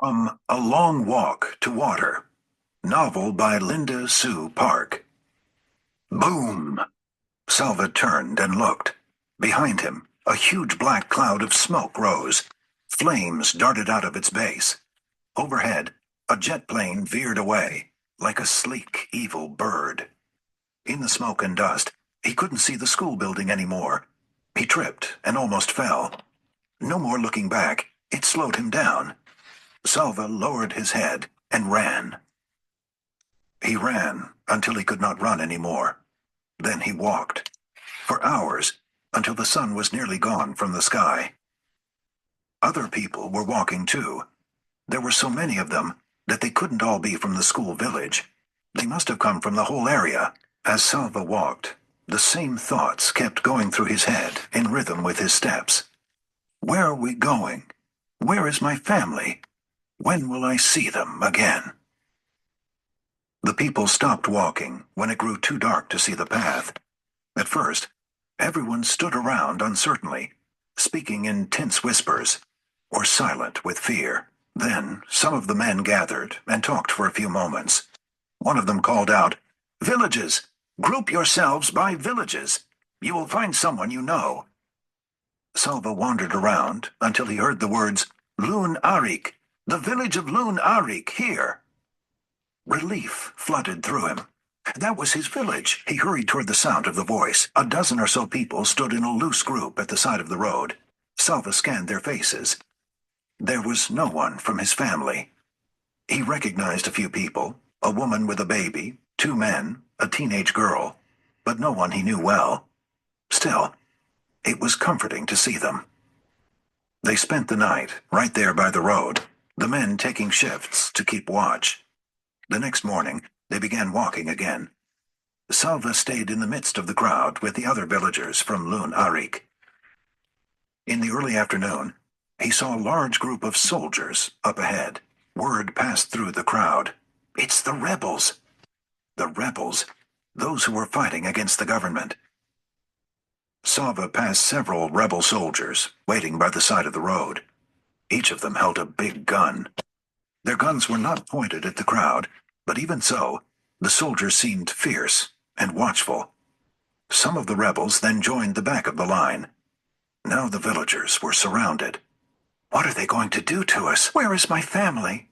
From A Long Walk to Water, novel by Linda Sue Park. Boom! Salva turned and looked. Behind him, a huge black cloud of smoke rose. Flames darted out of its base. Overhead, a jet plane veered away, like a sleek, evil bird. In the smoke and dust, he couldn't see the school building anymore. He tripped and almost fell. No more looking back. It slowed him down. Salva lowered his head and ran. He ran until he could not run anymore. Then he walked. For hours, until the sun was nearly gone from the sky. Other people were walking too. There were so many of them that they couldn't all be from the school village. They must have come from the whole area. As Salva walked, the same thoughts kept going through his head in rhythm with his steps. Where are we going? Where is my family? When will I see them again? The people stopped walking when it grew too dark to see the path. At first, everyone stood around uncertainly, speaking in tense whispers, or silent with fear. Then some of the men gathered and talked for a few moments. One of them called out, "Villages! Group yourselves by villages. You will find someone you know." Salva wandered around until he heard the words, "Lun Arik, the village of Lun Arik, here." Relief flooded through him. That was his village. He hurried toward the sound of the voice. A dozen or so people stood in a loose group at the side of the road. Salva scanned their faces. There was no one from his family. He recognized a few people, a woman with a baby, two men, a teenage girl, but no one he knew well. Still, it was comforting to see them. They spent the night right there by the road, the men taking shifts to keep watch. The next morning, they began walking again. Salva stayed in the midst of the crowd with the other villagers from Lun Arik. In the early afternoon, he saw a large group of soldiers up ahead. Word passed through the crowd. It's the rebels. The rebels, those who were fighting against the government. Salva passed several rebel soldiers waiting by the side of the road. Each of them held a big gun. Their guns were not pointed at the crowd, but even so, the soldiers seemed fierce and watchful. Some of the rebels then joined the back of the line. Now the villagers were surrounded. "What are they going to do to us? Where is my family?"